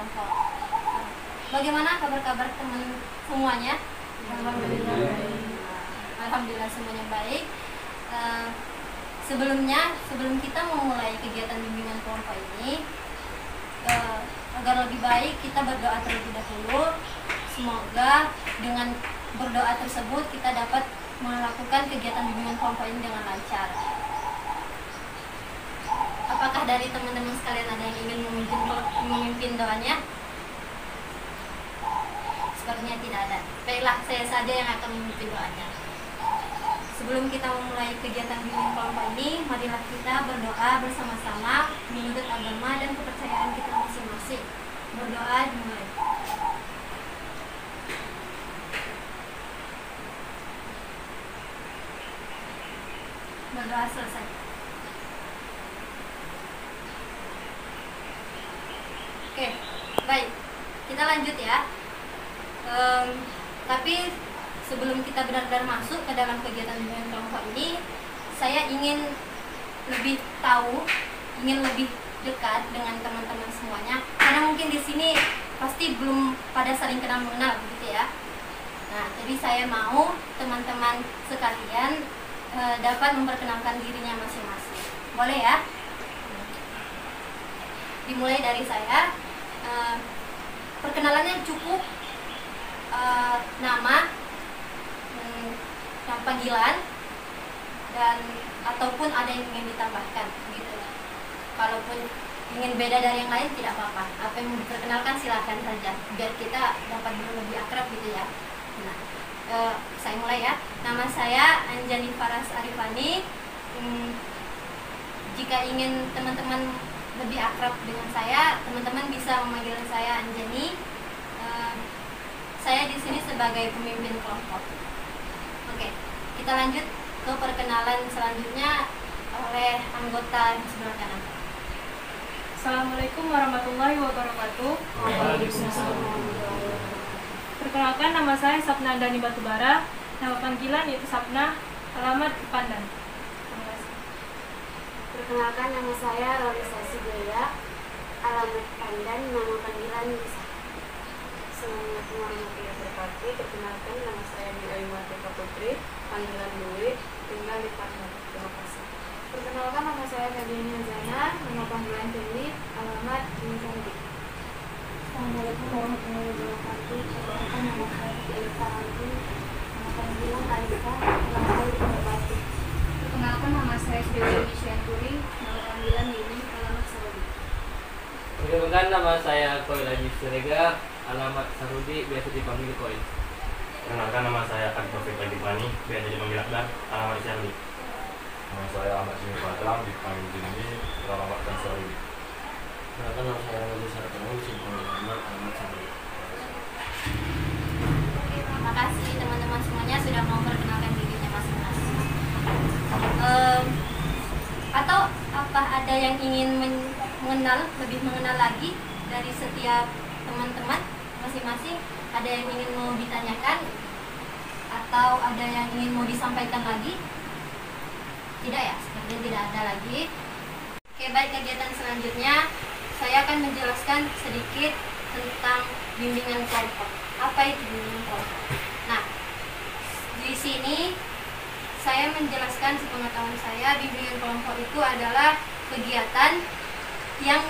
kelompok. Bagaimana kabar-kabar teman semuanya? Alhamdulillah. Alhamdulillah semuanya baik. Sebelum kita memulai kegiatan bimbingan kelompok ini, agar lebih baik kita berdoa terlebih dahulu. Semoga dengan berdoa tersebut kita dapat melakukan kegiatan bimbingan kelompok ini dengan lancar. Apakah dari teman-teman sekalian ada yang ingin memimpin doanya? Sepertinya tidak ada. Baiklah, saya saja yang akan memimpin doanya. Sebelum kita memulai kegiatan bimbingan kelompok ini, marilah kita berdoa bersama-sama menurut agama dan kepercayaan kita masing-masing. Berdoa dimulai. Berdoa selesai. Oke, baik. Kita lanjut ya. Tapi sebelum kita benar-benar masuk ke dalam kegiatan bimbingan kelompok ini, saya ingin lebih tahu, ingin lebih dekat dengan teman-teman semuanya. Karena mungkin di sini pasti belum pada saling kenal mengenal, begitu ya. Nah, jadi saya mau teman-teman sekalian dapat memperkenalkan dirinya masing-masing. Boleh ya? Dimulai dari saya. Perkenalannya cukup nama, panggilan, dan ataupun ada yang ingin ditambahkan gitu. Kalaupun ingin beda dari yang lain tidak apa-apa. Apa yang mau diperkenalkan silakan saja, biar kita dapat lebih akrab gitu ya. Nah, saya mulai ya. Nama saya Anjani Faras Arifani. Jika ingin teman-teman lebih akrab dengan saya, teman-teman bisa memanggil saya Anjani. Saya di sini sebagai pemimpin kelompok. Oke, kita lanjut ke perkenalan selanjutnya oleh anggota di sebelah kanan. Assalamualaikum warahmatullahi wabarakatuh. Waalaikumsalam. Perkenalkan, nama saya Sapna Dani Batubara. Nama panggilan yaitu Sapna, alamat Pandan. Terima kasih. Perkenalkan, nama saya Rolisa Sigaya, alamat Pandan, nama panggilan Lisa. Assalamualaikum warahmatullahi wabarakatuh. Perkenalkan, nama saya Nilai Martika Putri, panggilan Dwi, tinggal di Pandan. Terima kasih. Perkenalkan, nama saya Nadiania Zana, nama panggilan Dewi, alamat Insanti. Assalamualaikum warahmatullahi wabarakatuh. Perkenalkan, nama saya Elisa Aldi, nama panggilan Alisa, alamat Bupati. Perkenalkan, nama saya Dewi Wishyanturi, nama panggilan Yeni, alamat Saudi. Perkenalkan, nama saya Koi Lagi Siregar, alamat Sarudi, biasa dipanggil Koi. Perkenalkan, nama saya Akan Taufik Adipani, biasa dipanggil Akbar, alamat Charlie. Nama saya Ahmad Sini Fadlam, dipanggil Jimmy, alamat Tansari. Perkenalkan, nama saya Raja Sarkanu, dipanggil Ahmad, alamat Charlie. Terima kasih teman-teman semuanya sudah mau memperkenalkan dirinya masing-masing. Atau apa ada yang ingin lebih mengenal lagi dari setiap teman-teman masing-masing? Ada yang ingin mau ditanyakan atau ada yang ingin mau disampaikan lagi? Tidak ya, sepertinya tidak ada lagi. Oke, baik, kegiatan selanjutnya saya akan menjelaskan sedikit tentang bimbingan kelompok. Apa itu bimbingan kelompok? Nah, di sini saya menjelaskan sepengetahuan saya, bimbingan kelompok itu adalah kegiatan yang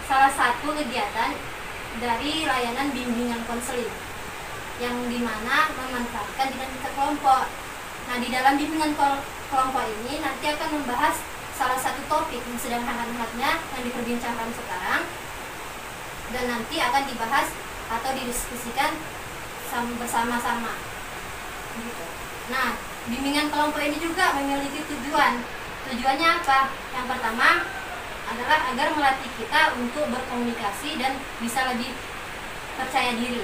salah satu kegiatan dari layanan bimbingan konseling yang dimana memanfaatkan dinamika kelompok. Nah, di dalam bimbingan kelompok ini nanti akan membahas salah satu topik yang sedang hangat-hangatnya yang diperbincangkan sekarang, dan nanti akan dibahas atau didiskusikan bersama-sama gitu. Nah, bimbingan kelompok ini juga memiliki tujuan. Tujuannya apa? Yang pertama adalah agar melatih kita untuk berkomunikasi dan bisa lebih percaya diri.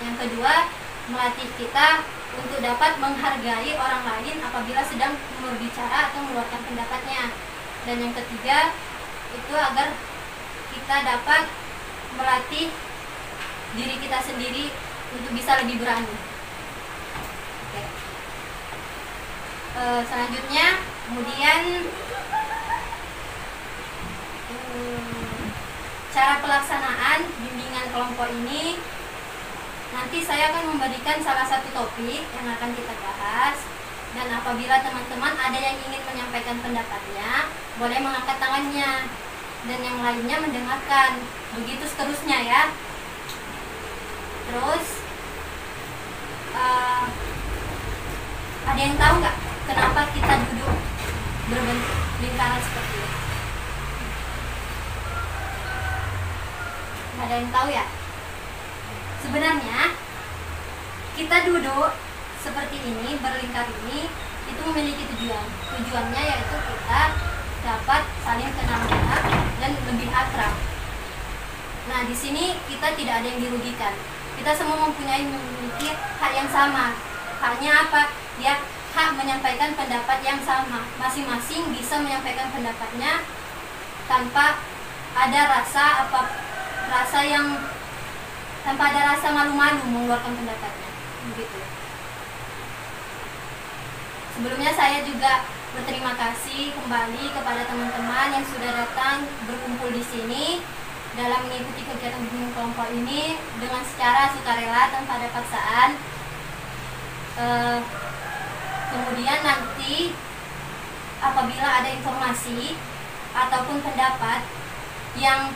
Yang kedua, melatih kita untuk dapat menghargai orang lain apabila sedang berbicara atau mengeluarkan pendapatnya. Dan yang ketiga, itu agar kita dapat melatih diri kita sendiri untuk bisa lebih berani. Oke. Selanjutnya, kemudian cara pelaksanaan kelompok ini, nanti saya akan memberikan salah satu topik yang akan kita bahas. Dan apabila teman-teman ada yang ingin menyampaikan pendapatnya, boleh mengangkat tangannya, dan yang lainnya mendengarkan. Begitu seterusnya ya. Terus ada yang tahu nggak kenapa kita duduk berbentuk lingkaran seperti ini? Ada yang tahu ya? Sebenarnya kita duduk seperti ini, berlingkar ini, itu memiliki tujuan. Tujuannya yaitu kita dapat saling kenal dan lebih akrab. Nah, di sini kita tidak ada yang dirugikan. Kita semua memiliki hak yang sama. Haknya apa? Ya, hak menyampaikan pendapat yang sama. Masing-masing bisa menyampaikan pendapatnya tanpa ada rasa malu-malu mengeluarkan pendapatnya. Begitu. Sebelumnya saya juga berterima kasih kembali kepada teman-teman yang sudah datang berkumpul di sini dalam mengikuti kegiatan bimbingan kelompok ini dengan secara sukarela tanpa ada paksaan. Kemudian nanti apabila ada informasi ataupun pendapat yang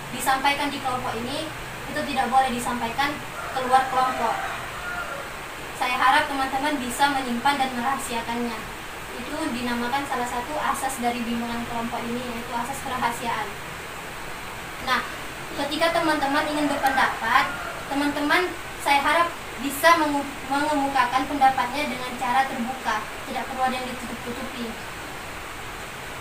disampaikan di kelompok ini, itu tidak boleh disampaikan keluar kelompok. Saya harap teman-teman bisa menyimpan dan merahasiakannya. Itu dinamakan salah satu asas dari bimbingan kelompok ini, yaitu asas kerahasiaan. Nah, ketika teman-teman ingin berpendapat, teman-teman saya harap bisa mengemukakan pendapatnya dengan cara terbuka, tidak perlu ada yang ditutup-tutupi.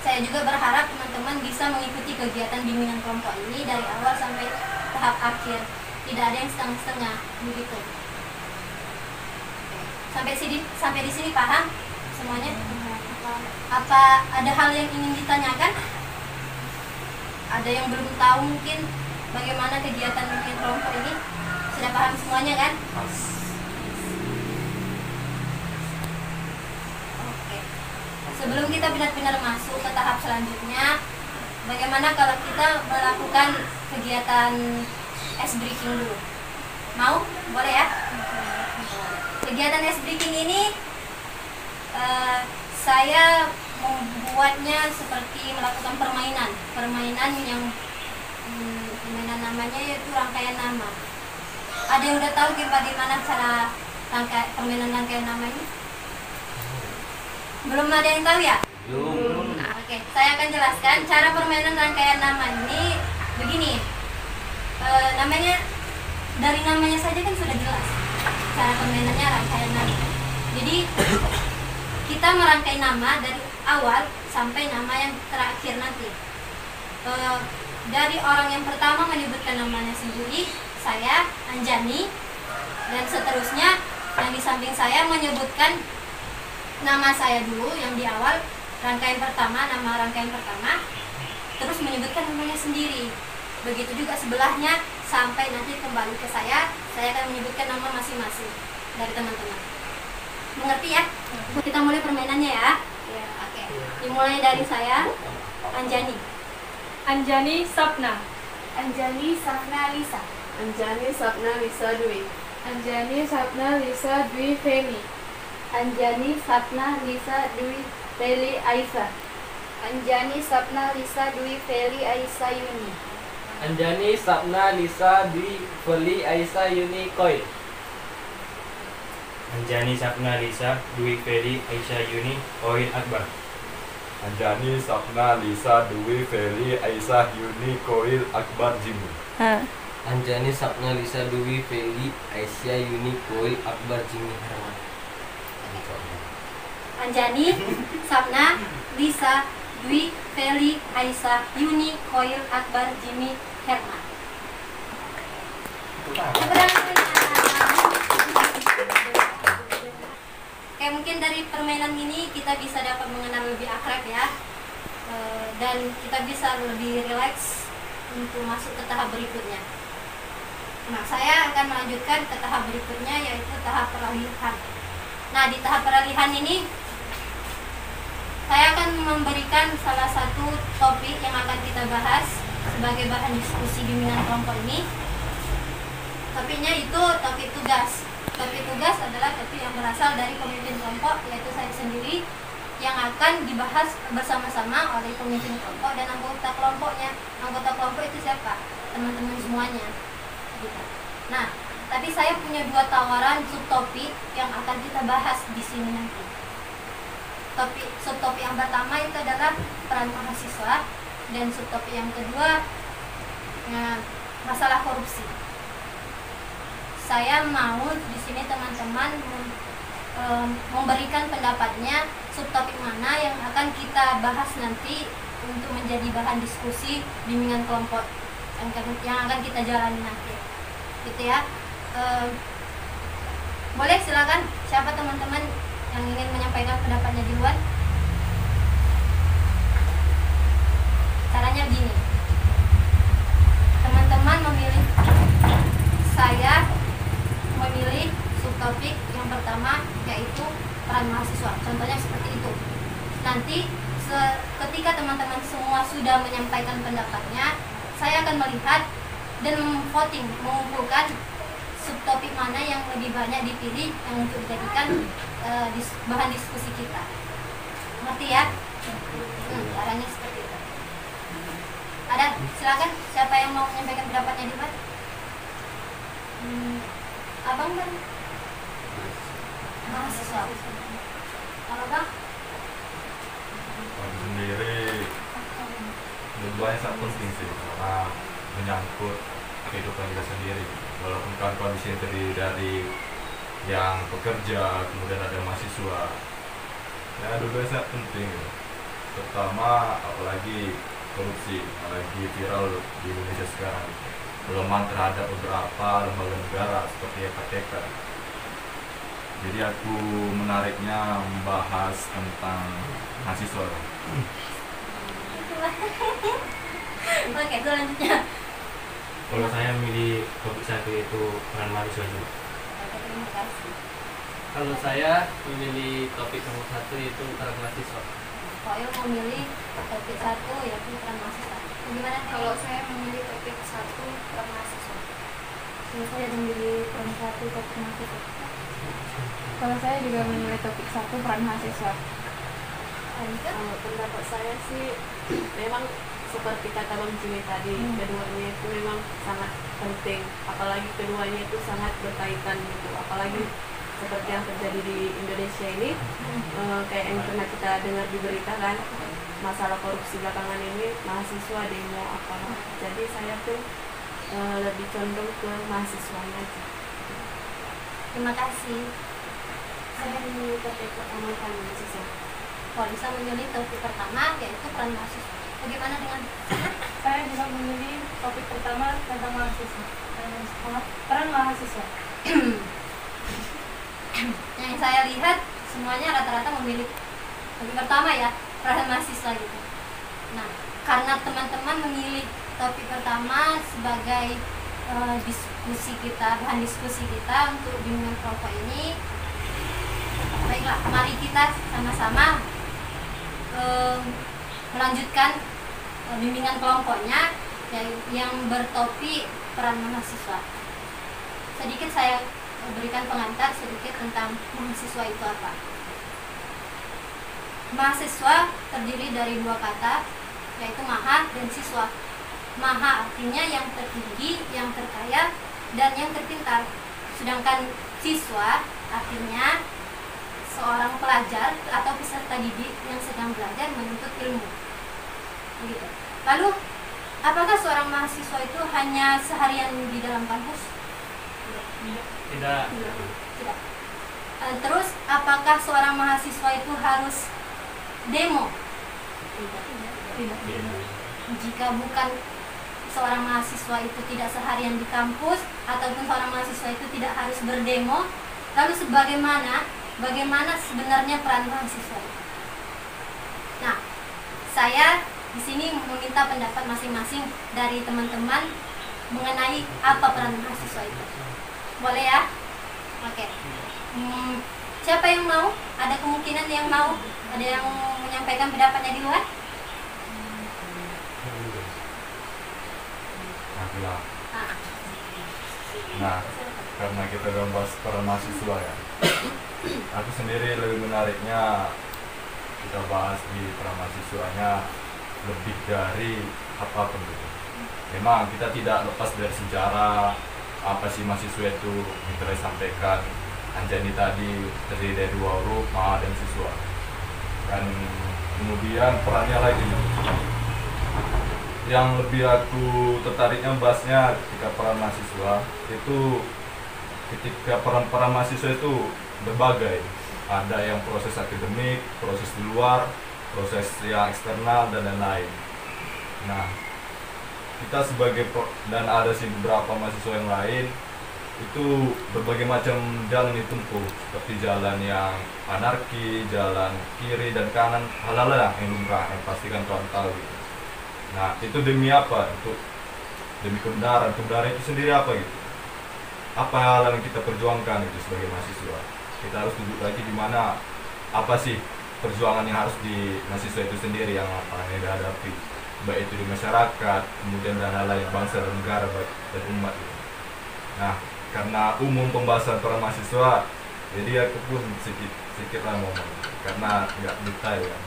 Saya juga berharap teman-teman bisa mengikuti kegiatan bimbingan kelompok ini dari awal sampai tahap akhir, tidak ada yang setengah-setengah, begitu. Sampai di sini paham semuanya? Apa ada hal yang ingin ditanyakan? Ada yang belum tahu mungkin bagaimana kegiatan bimbingan kelompok ini? Sudah paham semuanya kan? Oke. Sebelum kita benar-benar masuk ke tahap selanjutnya, bagaimana kalau kita melakukan kegiatan ice breaking dulu? Mau? Boleh ya? Kegiatan ice breaking ini saya membuatnya seperti melakukan permainan yang permainan namanya yaitu rangkaian nama. Ada yang udah tahu bagaimana cara permainan rangkaian nama ini? Belum ada yang tahu ya? Belum. Oke, saya akan jelaskan cara permainan rangkaian nama ini begini. Namanya, dari namanya saja kan sudah jelas cara permainannya rangkaian nama. Jadi kita merangkai nama dari awal sampai nama yang terakhir nanti. Dari orang yang pertama menyebutkan namanya sendiri, saya Anjani, dan seterusnya yang di samping saya menyebutkan nama saya dulu yang di awal rangkaian pertama, nama rangkaian pertama, terus menyebutkan namanya sendiri. Begitu juga sebelahnya sampai nanti kembali ke saya akan menyebutkan nama masing-masing dari teman-teman. Mengerti ya? Kita mulai permainannya ya. Ya. Oke. Dimulai dari saya, Anjani. Anjani Sapna. Anjani Sapna Lisa. Anjani Sapna Lisa Dwi. Anjani Sapna Lisa Dwi Feli. Anjani Sapna Lisa Dwi Feli Aisyah. Anjani Sapna Lisa Dwi Feli Aisyah Yuni. Anjani Sapna Lisa Dwi Feli Aisyah Yuni Koil. Anjani Sapna Lisa Dwi Feli Aisyah Yuni Koil Akbar. Anjani Sapna Lisa Dwi Feli Aisyah Yuni Koil Akbar Jimu. Anjani Sapna Lisa Dwi Feli Aisyah Yuni Koil Akbar Jimmy Herman. Anjani Sapna Lisa Dwi Feli Aisyah Yuni Koil Akbar Jimmy Herman. Oke, mungkin dari permainan ini kita bisa dapat mengenal lebih akrab ya, dan kita bisa lebih rileks untuk masuk ke tahap berikutnya. Nah, saya akan melanjutkan ke tahap berikutnya, yaitu tahap peralihan. Nah, di tahap peralihan ini saya akan memberikan salah satu topik yang akan kita bahas sebagai bahan diskusi bimbingan kelompok ini. Topiknya itu topik tugas. Topik tugas adalah topik yang berasal dari pemimpin kelompok, yaitu saya sendiri, yang akan dibahas bersama-sama oleh pemimpin kelompok dan anggota kelompoknya. Anggota kelompok itu siapa? Teman-teman semuanya. Gitu. Nah, tapi saya punya 2 tawaran subtopik yang akan kita bahas di sini nanti. Subtopik yang pertama itu adalah peran mahasiswa, dan subtopik yang kedua masalah korupsi. Saya mau di sini teman-teman memberikan pendapatnya subtopik mana yang akan kita bahas nanti untuk menjadi bahan diskusi bimbingan kelompok yang akan kita jalani nanti, gitu ya. Boleh silakan, siapa teman-teman yang ingin menyampaikan pendapatnya di luar? Caranya begini, teman-teman memilih, saya memilih subtopik yang pertama yaitu peran mahasiswa. Contohnya seperti itu. Nanti ketika teman-teman semua sudah menyampaikan pendapatnya, saya akan melihat dan voting, mengumpulkan subtopik mana yang lebih banyak dipilih yang untuk dijadikan bahan diskusi kita. Ngerti ya? Caranya seperti itu. Ada? Silakan. Siapa yang mau menyampaikan pendapatnya di luar? Abang kan mahasiswa. Kalau bang? Aku sendiri dua-duanya sangat penting sih, karena menyangkut kehidupan kita sendiri. Walaupun kawan-kawan di sini terdiri dari yang pekerja, kemudian ada mahasiswa, ya dua-duanya sangat penting. Terutama apalagi korupsi, apalagi viral di Indonesia sekarang. Pelemahan terhadap beberapa lembaga negara seperti KPK. Jadi aku menariknya membahas tentang mahasiswa. Oke, selanjutnya. Kalau saya milih topik 1 itu peran mahasiswa juga. Oke, terima kasih. Kalau saya memilih topik nomor 1 yaitu peran mahasiswa. Koil memilih topik 1 yaitu peran mahasiswa. Gimana? Kalau saya memilih topik 1 peran mahasiswa. Saya memilih peran 1 topik mahasiswa. Kalau saya juga memilih topik 1 peran mahasiswa. Kalau pendapat saya sih memang seperti kata Bang Jimmy tadi, keduanya itu memang sangat penting, apalagi keduanya itu sangat berkaitan gitu, apalagi seperti yang terjadi di Indonesia ini, kayak yang pernah kita dengar di berita kan, masalah korupsi belakangan ini, mahasiswa demo apa, jadi saya tuh lebih condong ke mahasiswanya aja. Terima kasih. Saya memilih topik pertama kan mahasiswa. Polisa memilih topik pertama yaitu peran mahasiswa. Bagaimana dengan Saya juga memilih topik pertama tentang mahasiswa. Peran mahasiswa. yang saya lihat semuanya rata-rata memilih topik pertama ya, peran mahasiswa gitu. Nah, karena teman-teman memilih topik pertama sebagai diskusi kita, bahan diskusi kita untuk bimbingan kelompok ini, baiklah, mari kita sama-sama melanjutkan bimbingan kelompoknya yang bertopik peran mahasiswa. Sedikit saya berikan pengantar sedikit tentang mahasiswa itu apa. Mahasiswa terdiri dari 2 kata, yaitu maha dan siswa. Maha artinya yang tertinggi, yang terkaya, dan yang terpintar. Sedangkan siswa artinya seorang pelajar atau peserta didik yang sedang belajar menuntut ilmu. Begitu. Lalu, apakah seorang mahasiswa itu hanya seharian di dalam kampus? Tidak. Tidak. Terus, apakah seorang mahasiswa itu harus demo? Tidak. Jika bukan seorang mahasiswa itu tidak seharian di kampus ataupun seorang mahasiswa itu tidak harus berdemo, lalu bagaimana sebenarnya peran mahasiswa itu? Nah, saya di sini meminta pendapat masing-masing dari teman-teman mengenai apa peran mahasiswa itu. Boleh ya? Oke. Siapa yang mau? Ada kemungkinan yang mau? Ada yang menyampaikan pendapatnya di luar? Nah, Nah, karena kita udah bahas peran mahasiswa ya, aku sendiri lebih menariknya kita bahas di peran mahasiswanya lebih dari apapun gitu. Memang kita tidak lepas dari sejarah apa sih mahasiswa itu yang telah sampaikan Anjani tadi, terdiri dari 2 huruf, ma dan siswa. Dan kemudian perannya lagi yang lebih aku tertariknya bahasnya ketika peran mahasiswa itu, ketika peran mahasiswa itu berbagai, ada yang proses akademik, proses di luar, proses yang eksternal dan lain-lain. Nah, kita dan ada sih beberapa mahasiswa yang lain itu berbagai macam jalan ditempuh, seperti jalan yang anarki, jalan kiri dan kanan, hal-hal yang lumrah yang pastikan kawan tahu gitu. Nah, itu demi apa? Demi kebenaran itu sendiri apa gitu? Apa hal yang kita perjuangkan itu sebagai mahasiswa? Kita harus duduk lagi di mana, apa sih perjuangan yang harus di mahasiswa itu sendiri yang apa yang dihadapi, baik itu di masyarakat, kemudian dan hal lain, bangsa dan negara dan umat gitu. Nah, karena umum pembahasan para mahasiswa, jadi aku pun sedikit lah ngomong, karena nggak detail ya.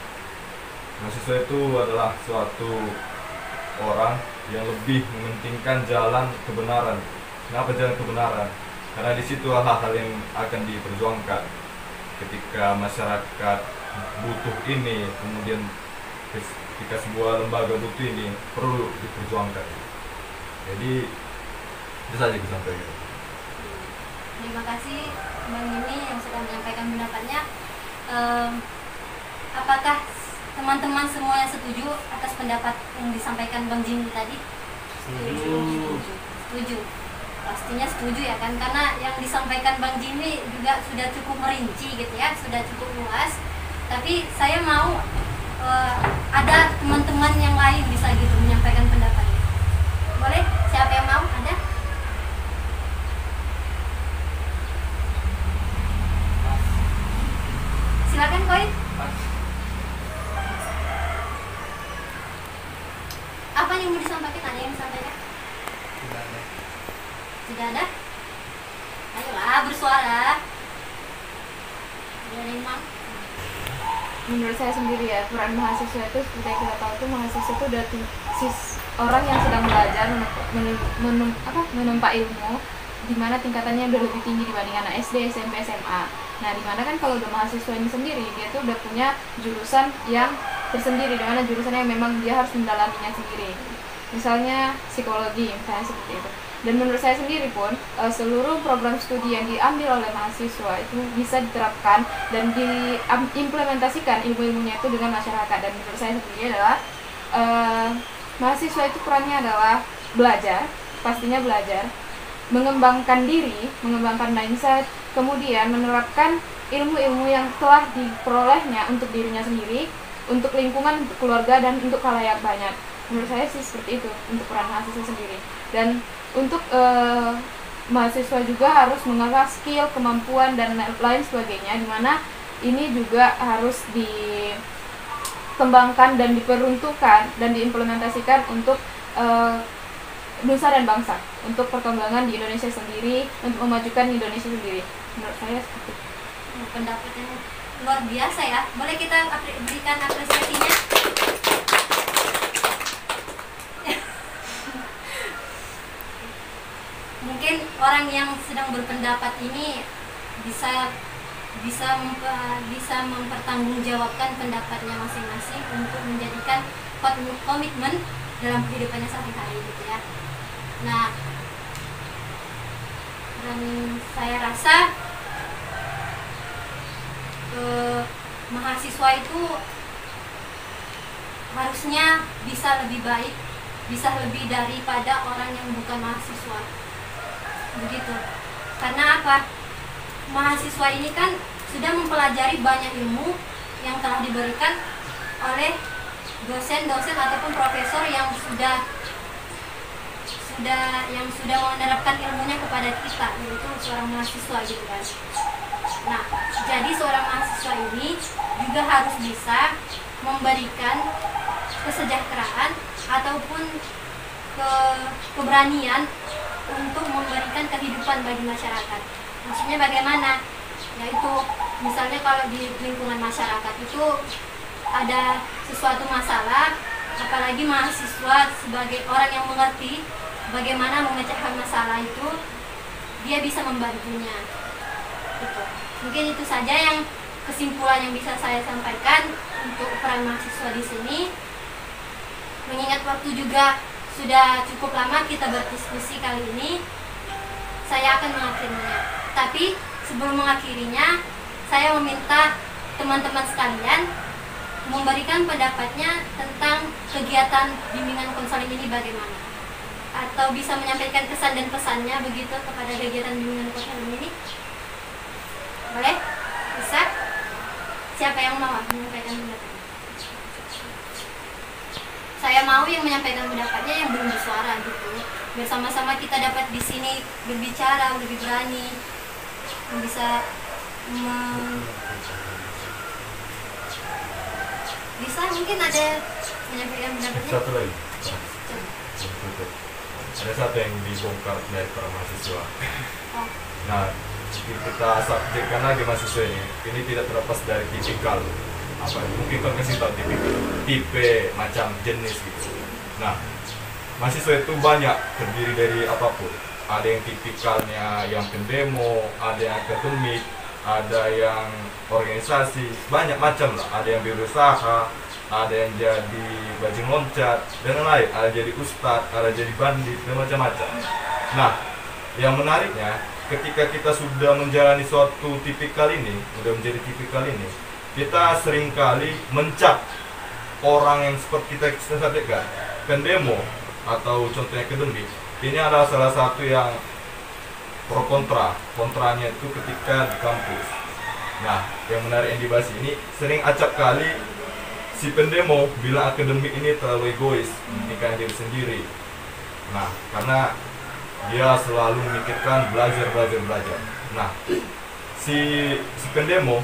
Mahasiswa itu adalah suatu orang yang lebih mementingkan jalan kebenaran. Kenapa jalan kebenaran? Karena di situ hal-hal yang akan diperjuangkan. Ketika masyarakat butuh ini, kemudian ketika sebuah lembaga butuh ini, perlu diperjuangkan. Jadi itu saja aku sampaikan. Terima kasih Bang Jimmy yang sudah menyampaikan pendapatnya. Apakah teman-teman semuanya setuju atas pendapat yang disampaikan Bang Jimmy tadi? Setuju. Pastinya setuju ya kan, karena yang disampaikan Bang Jimmy juga sudah cukup merinci gitu ya, sudah cukup luas. Tapi saya mau ada teman-teman yang lain bisa gitu menyampaikan pendapatnya. Boleh? Siapa yang mau? Ada? Silakan Koi. Apa yang mau disampaikan? Ada yang disampaikan? Tidak ada? Ayolah bersuara. Ada yang mau? Menurut saya sendiri ya, peran mahasiswa itu seperti yang kita tahu tuh, mahasiswa itu udah orang yang sedang belajar menempa ilmu, dimana tingkatannya udah lebih tinggi dibanding anak SD, SMP, SMA. Nah, dimana kan kalau udah mahasiswa ini sendiri, dia tuh udah punya jurusan yang tersendiri, dimana jurusannya memang dia harus mendalaminya sendiri. Misalnya psikologi, misalnya seperti itu. Dan menurut saya sendiri pun, seluruh program studi yang diambil oleh mahasiswa itu bisa diterapkan dan diimplementasikan ilmu-ilmunya itu dengan masyarakat. Dan menurut saya sendiri adalah mahasiswa itu perannya adalah belajar, pastinya belajar, mengembangkan diri, mengembangkan mindset, kemudian menerapkan ilmu-ilmu yang telah diperolehnya untuk dirinya sendiri, untuk lingkungan, untuk keluarga, dan untuk khalayak banyak. Menurut saya sih seperti itu untuk peran mahasiswa sendiri. Dan untuk mahasiswa juga harus mengasah skill, kemampuan, dan lain sebagainya, dimana ini juga harus dikembangkan dan diperuntukkan dan diimplementasikan untuk nusa dan bangsa, untuk perkembangan di Indonesia sendiri, untuk memajukan Indonesia sendiri. Menurut saya seperti itu. Pendapat yang luar biasa ya. Boleh kita berikan apresiasinya? Mungkin orang yang sedang berpendapat ini bisa mempertanggungjawabkan pendapatnya masing-masing untuk menjadikan komitmen dalam kehidupannya sehari-hari gitu ya. Nah, dan saya rasa mahasiswa itu harusnya bisa lebih baik, bisa lebih daripada orang yang bukan mahasiswa. Begitu. Karena apa? Mahasiswa ini kan sudah mempelajari banyak ilmu yang telah diberikan oleh dosen-dosen ataupun profesor yang sudah menerapkan ilmunya kepada kita, yaitu seorang mahasiswa gitu kan. Nah, jadi seorang mahasiswa ini juga harus bisa memberikan kesejahteraan ataupun keberanian untuk memberikan memberikan kehidupan bagi masyarakat. Maksudnya bagaimana? Yaitu misalnya kalau di lingkungan masyarakat itu ada sesuatu masalah, apalagi mahasiswa sebagai orang yang mengerti bagaimana memecahkan masalah itu, dia bisa membantunya. Gitu. Mungkin itu saja yang kesimpulan yang bisa saya sampaikan untuk peran mahasiswa di sini. Mengingat waktu juga sudah cukup lama kita berdiskusi kali ini, saya akan mengakhirinya. Tapi sebelum mengakhirinya, saya meminta teman-teman sekalian memberikan pendapatnya tentang kegiatan bimbingan konseling ini bagaimana, atau bisa menyampaikan kesan dan pesannya begitu kepada kegiatan bimbingan konseling ini. Boleh? Bisa? Siapa yang mau menyampaikan pendapatnya? Saya mau yang menyampaikan pendapatnya yang belum bersuara gitu. Bersama-sama kita dapat di sini berbicara lebih berani, bisa bisa mungkin ada menyampaikan pendapatnya. Satu lagi. Ada satu yang dibongkar dari para mahasiswa. Oh. Nah, kita subjekkan lagi mahasiswa ini tidak terlepas dari tipikal apa mungkin kan kasih tahu tipe macam jenis gitu. Nah, mahasiswa itu banyak terdiri dari apapun. Ada yang tipikalnya yang pendemo, ada yang akademik, ada yang organisasi, banyak macam lah. Ada yang berusaha, ada yang jadi bajing loncat dan lain, ada jadi ustadz, ada jadi bandit dan macam-macam. Nah, yang menariknya ketika kita sudah menjalani suatu tipikal ini, sudah menjadi tipikal ini, kita seringkali mencap orang yang seperti kita sampaikan, pendemo atau contohnya akademik. Ini adalah salah satu yang pro kontra. Kontranya itu ketika di kampus. Nah, yang menarik yang dibahas ini sering acap kali si pendemo bilang akademik ini terlalu egois, memikirkan diri sendiri. Nah, karena dia selalu memikirkan belajar. Nah, si pendemo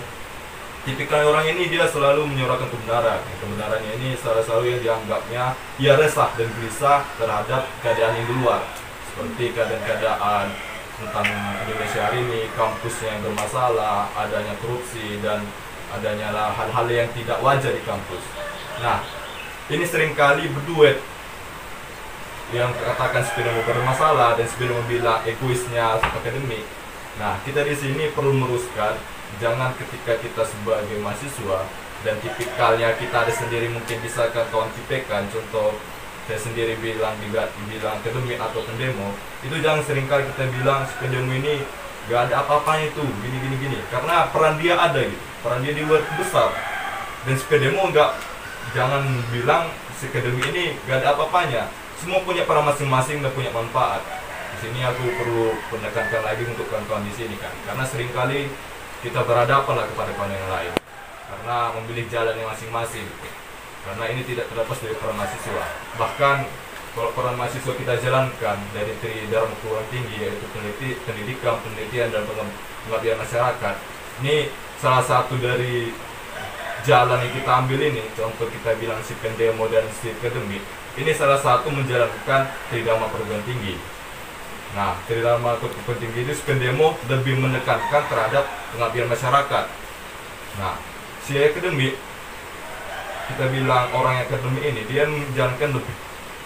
tipikal orang ini dia selalu menyuarakan kebenaran. Kebenarannya ini selalu yang dianggapnya ia resah dan gelisah terhadap keadaan yang di luar, seperti keadaan tentang Indonesia hari ini, kampusnya yang bermasalah, adanya korupsi dan adanya hal-hal yang tidak wajar di kampus. Nah, ini seringkali berduet, yang katakan sepeda bermasalah dan sepeda bilang egoisnya akademik. Nah, kita di sini perlu meluruskan, jangan ketika kita sebagai mahasiswa dan tipikalnya kita ada sendiri, mungkin bisa kan kawan tipekan, contoh saya sendiri dibilang akademik atau pendemo, itu jangan seringkali kita bilang si pendemo ini gak ada apa-apanya itu, gini, karena peran dia ada gitu, peran dia di luar besar. Dan si pendemo jangan bilang si akademik ini gak ada apa-apanya, semua punya peran masing-masing dan punya manfaat. Di sini aku perlu menekankan lagi untuk kawan-kawan di sini kan, karena seringkali kita berhadapan lah kepada kawan yang lain karena memilih jalan yang masing-masing. Karena ini tidak terlepas dari peran mahasiswa. Bahkan kalau peran mahasiswa kita jalankan dari Tridharma perguruan tinggi, yaitu pendidikan, penelitian dan pengabdian masyarakat. Ini salah satu dari jalan yang kita ambil ini. Contoh kita bilang si pendemo dan si akademik. Ini salah satu menjalankan Tridharma perguruan tinggi. Nah, Tridharma perguruan tinggi itu si pendemo lebih menekankan terhadap pengabdian masyarakat. Nah, si akademik, kita bilang orang yang akademik ini dia menjalankan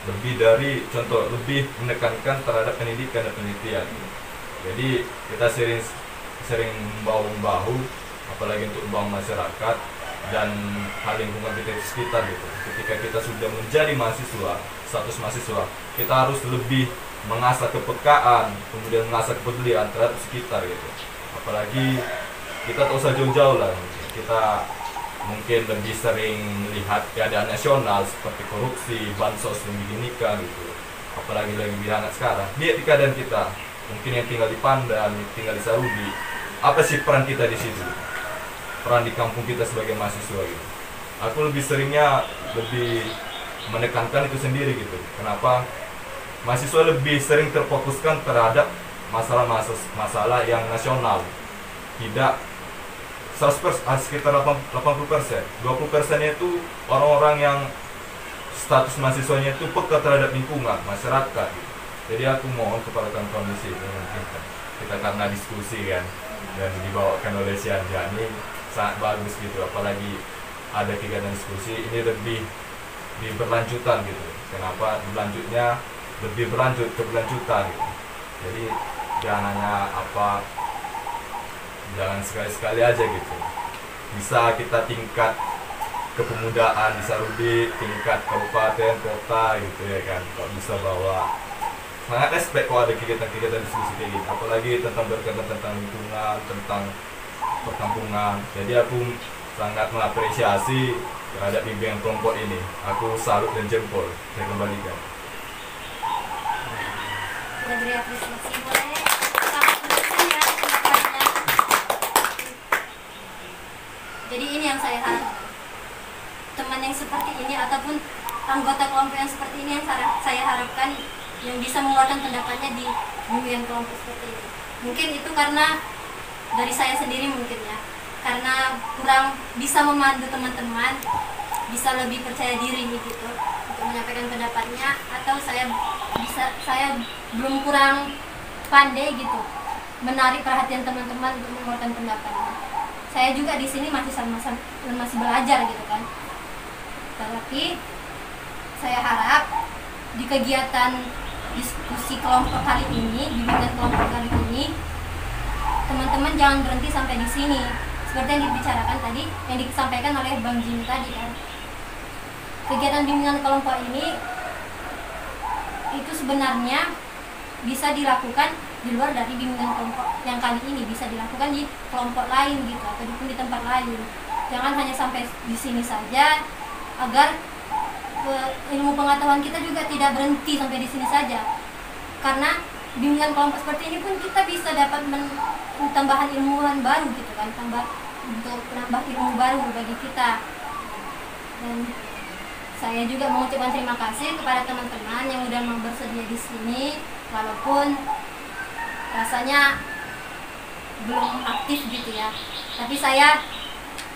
lebih dari contoh, lebih menekankan terhadap pendidikan dan penelitian. Jadi kita sering membahu apalagi untuk membangun masyarakat dan hal lingkungan kita di sekitar gitu. Ketika kita sudah menjadi mahasiswa, status mahasiswa, kita harus lebih mengasah kepekaan, kemudian mengasah kepedulian terhadap sekitar gitu. Apalagi kita tak usah jauh-jauh lah, kita mungkin lebih sering melihat keadaan nasional seperti korupsi, bansos yang diginikan gitu. Apalagi lagi hangat sekarang. Lihat di keadaan kita, mungkin yang tinggal di Pandan, tinggal di Sarudi. Apa sih peran kita di situ? Peran di kampung kita sebagai mahasiswa gitu. Aku lebih menekankan itu sendiri gitu. Kenapa? Mahasiswa lebih sering terfokuskan terhadap masalah yang nasional. Tidak 100%, sekitar 80%, 20% itu orang-orang yang status mahasiswanya itu peka terhadap lingkungan, masyarakat gitu. Jadi aku mohon kepada kawan-kawan di sini, mungkin kita karena diskusi kan dan dibawakan oleh si Anja ini sangat bagus gitu, apalagi ada kegiatan diskusi ini lebih berlanjutan gitu. Kenapa berlanjutnya lebih keberlanjutan gitu. Jadi jangan hanya jangan sekali-sekali aja gitu. Bisa kita tingkat kepemudaan di Sarudi, tingkat kabupaten, kota gitu ya kan. Kalau bisa bawa sangat respect kalau ada kegiatan-kegiatan diskusi kayak gitu, apalagi tentang berkaitan tentang lingkungan, tentang perkampungan. Jadi aku sangat mengapresiasi terhadap bimbingan kelompok ini. Aku salut dan jempol. Saya kembalikan. Sudah beri apresiasi, boleh sangat menarik ya pendapatnya. Jadi ini yang saya harapkan, teman yang seperti ini ataupun anggota kelompok yang seperti ini yang saya harapkan yang bisa mengeluarkan pendapatnya di bimbingan kelompok seperti ini. Mungkin itu karena dari saya sendiri mungkin ya, karena kurang bisa memandu teman-teman, bisa lebih percaya diri gitu untuk menyampaikan pendapatnya, atau saya belum kurang pandai gitu menarik perhatian teman-teman untuk mengeluarkan pendapatnya. Saya juga di sini masih belajar gitu kan. Tapi saya harap di kegiatan diskusi kelompok kali ini, bimbingan kelompok kali ini, teman-teman jangan berhenti sampai di sini. Seperti yang dibicarakan tadi, yang disampaikan oleh Bang Jimmy tadi kan. Kegiatan bimbingan kelompok ini itu sebenarnya bisa dilakukan di luar dari bimbingan kelompok yang kali ini, bisa dilakukan di kelompok lain gitu, ataupun di tempat lain. Jangan hanya sampai di sini saja, agar ilmu pengetahuan kita juga tidak berhenti sampai di sini saja. Karena bimbingan kelompok seperti ini pun kita bisa dapat tambahan ilmuwan baru gitu kan, untuk menambah ilmu baru bagi kita. Dan saya juga mengucapkan terima kasih kepada teman-teman yang udah mau bersedia di sini, walaupun rasanya belum aktif gitu ya. Tapi saya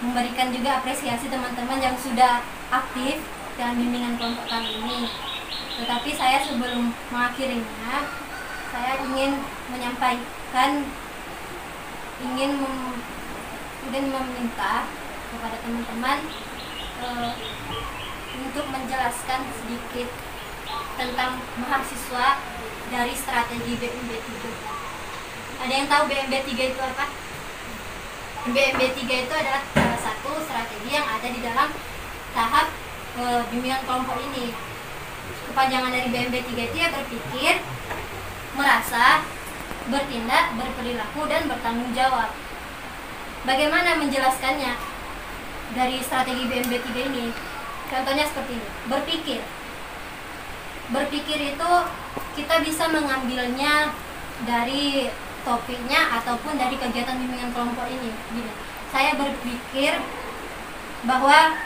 memberikan juga apresiasi teman-teman yang sudah aktif dalam bimbingan kelompok kali ini. Tetapi saya sebelum mengakhirinya, saya ingin menyampaikan, ingin meminta kepada teman-teman untuk menjelaskan sedikit tentang mahasiswa dari strategi BMB 3. Ada yang tahu BMB 3 itu apa? BMB 3 itu adalah salah satu strategi yang ada di dalam tahap bimbingan kelompok ini. Kepanjangan dari BMB 3 itu ya berpikir, merasa, bertindak, berperilaku, dan bertanggung jawab. Bagaimana menjelaskannya dari strategi BMB 3 ini? Contohnya seperti ini, berpikir. Berpikir itu kita bisa mengambilnya dari topiknya ataupun dari kegiatan bimbingan kelompok ini. Gini, saya berpikir bahwa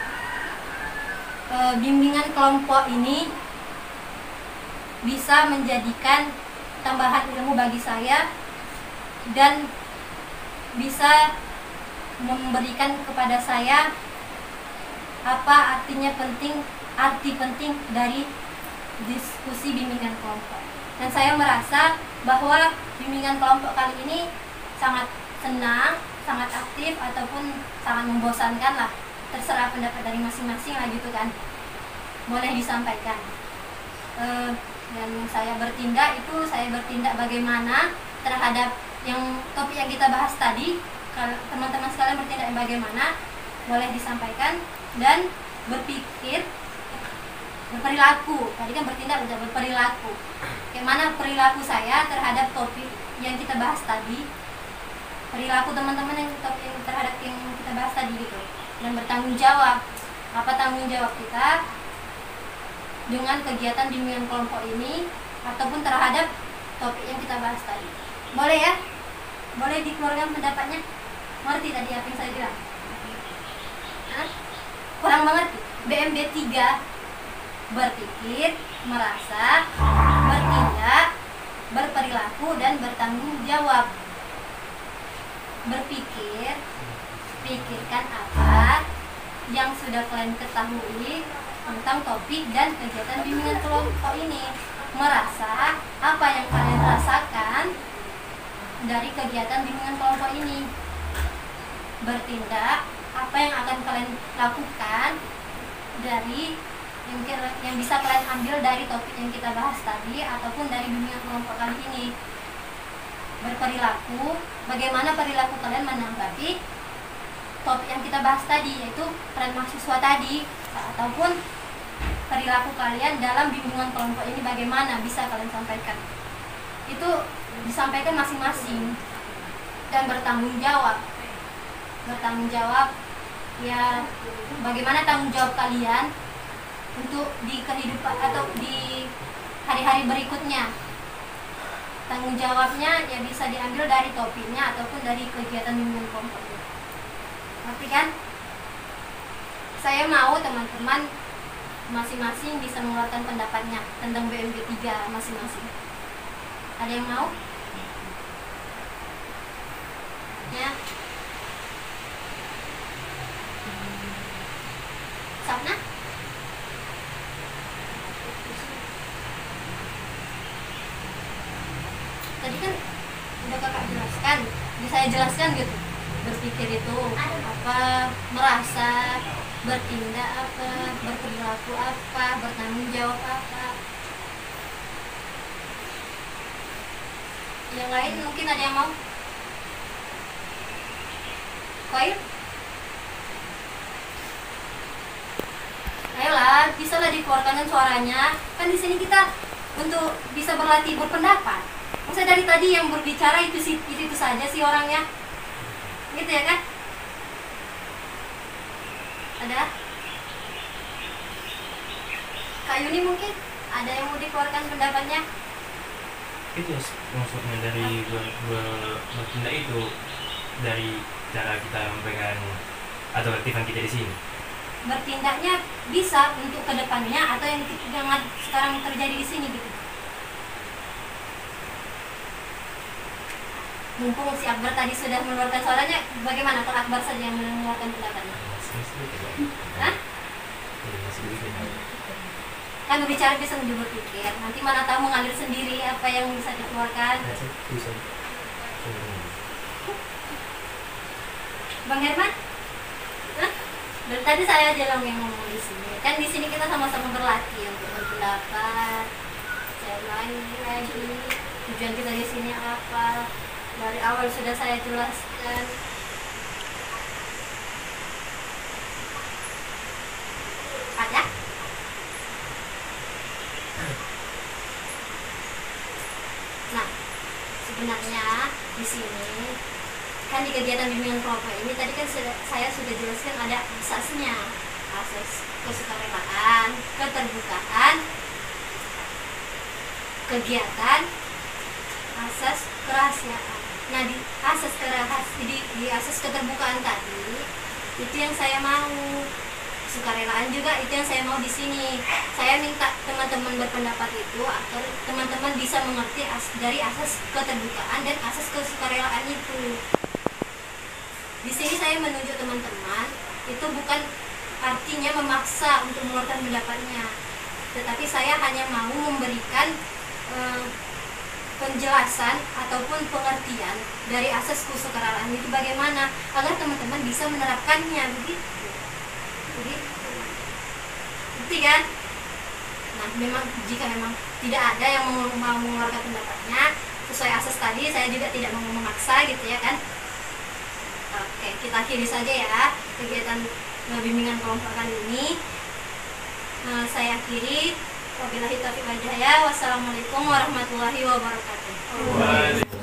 bimbingan kelompok ini bisa menjadikan tambahan ilmu bagi saya dan bisa memberikan kepada saya apa arti penting dari diskusi bimbingan kelompok. Dan saya merasa bahwa bimbingan kelompok kali ini sangat senang, sangat aktif, ataupun sangat membosankan lah. Terserah pendapat dari masing-masing lah gitu kan. Boleh disampaikan. Dan saya bertindak bagaimana terhadap yang topik yang kita bahas tadi. Kalau teman-teman sekalian bertindak bagaimana, boleh disampaikan. Dan berpikir, berperilaku. Tadi kan bertindak udah berperilaku. Bagaimana perilaku saya terhadap topik yang kita bahas tadi, perilaku teman-teman yang terhadap yang kita bahas tadi gitu. Dan bertanggung jawab. Apa tanggung jawab kita dengan kegiatan bimbingan kelompok ini ataupun terhadap topik yang kita bahas tadi. Boleh ya? Boleh dikeluarkan pendapatnya? Ngerti tadi apa yang saya bilang? Hah? Kurang mengerti. BMB 3, berpikir, merasa, bertindak, berperilaku, dan bertanggung jawab. Berpikir, pikirkan apa yang sudah kalian ketahui tentang topik dan kegiatan bimbingan kelompok ini. merasa apa yang kalian rasakan dari kegiatan bimbingan kelompok ini, bertindak apa yang akan kalian lakukan dari yang bisa kalian ambil dari topik yang kita bahas tadi ataupun dari bimbingan kelompok kali ini. Berperilaku, bagaimana perilaku kalian menanggapi topik yang kita bahas tadi, yaitu peran mahasiswa tadi, ataupun perilaku kalian dalam bimbingan kelompok ini bagaimana bisa kalian sampaikan. Itu disampaikan masing-masing dan bertanggung jawab ya, bagaimana tanggung jawab kalian untuk di kehidupan atau di hari-hari berikutnya. Tanggung jawabnya ya bisa diambil dari topiknya ataupun dari kegiatan bimbingan kelompoknya. Ngerti kan? Saya mau teman-teman masing-masing bisa mengeluarkan pendapatnya tentang BMG 3 masing-masing. Ada yang mau? Ya. Sapna? Tadi kan udah kakak jelaskan, bisa saya jelaskan gitu. Berpikir itu apa, merasa, bertindak apa, berperilaku apa, bertanggung jawab apa. Yang lain mungkin ada yang mau? Koil? Ayolah, bisa lah dikeluarkan suaranya. Kan di sini kita untuk bisa berlatih berpendapat. Masa dari tadi yang berbicara itu saja sih orangnya, gitu ya kan? Ada? Kak Yuni mungkin ada yang mau dikeluarkan pendapatnya? Itu maksudnya dari bertindak itu dari cara kita memberikan atau aktifan kita di sini. Bertindaknya bisa untuk kedepannya atau yang sekarang terjadi di sini gitu. Mumpung si Akbar tadi sudah mengeluarkan suaranya, bagaimana kalau Akbar saja yang mengeluarkan pendapatnya? Hah? Kan berbicara bisa sambil berpikir. Nanti mana tahu mengalir sendiri apa yang bisa dikeluarkan. Bang Herman? Hah? Dari tadi saya aja yang ngomong di sini. Kan di sini kita sama-sama berlatih untuk berpendapat. Saya lagi tujuan kita di sini apa? Dari awal sudah saya jelaskan. Ada? Nah, sebenarnya di sini kan di kegiatan bimbingan kelompok ini tadi kan saya sudah jelaskan ada asasnya, asas kesukarelaan, keterbukaan, kegiatan, asas kerahasiaan. Nah di asas keterbukaan tadi itu yang saya mau, sukarelaan juga itu yang saya mau di sini. Saya minta teman-teman berpendapat itu agar teman-teman bisa mengerti dari asas keterbukaan dan asas kesukarelaan itu. Di sini saya menunjuk teman-teman itu bukan artinya memaksa untuk mengeluarkan pendapatnya, tetapi saya hanya mau memberikan penjelasan ataupun pengertian dari asas kesukarelaan itu bagaimana agar teman-teman bisa menerapkannya begitu. Bukti kan? Nah, jika memang tidak ada yang mau mengeluarkan pendapatnya sesuai asas tadi, saya juga tidak mau memaksa gitu ya kan. Oke, kita akhiri saja ya kegiatan bimbingan kelompok kali ini. Saya akhiri. Wabillahi taufiq wal hidayah. Wassalamualaikum warahmatullahi wabarakatuh.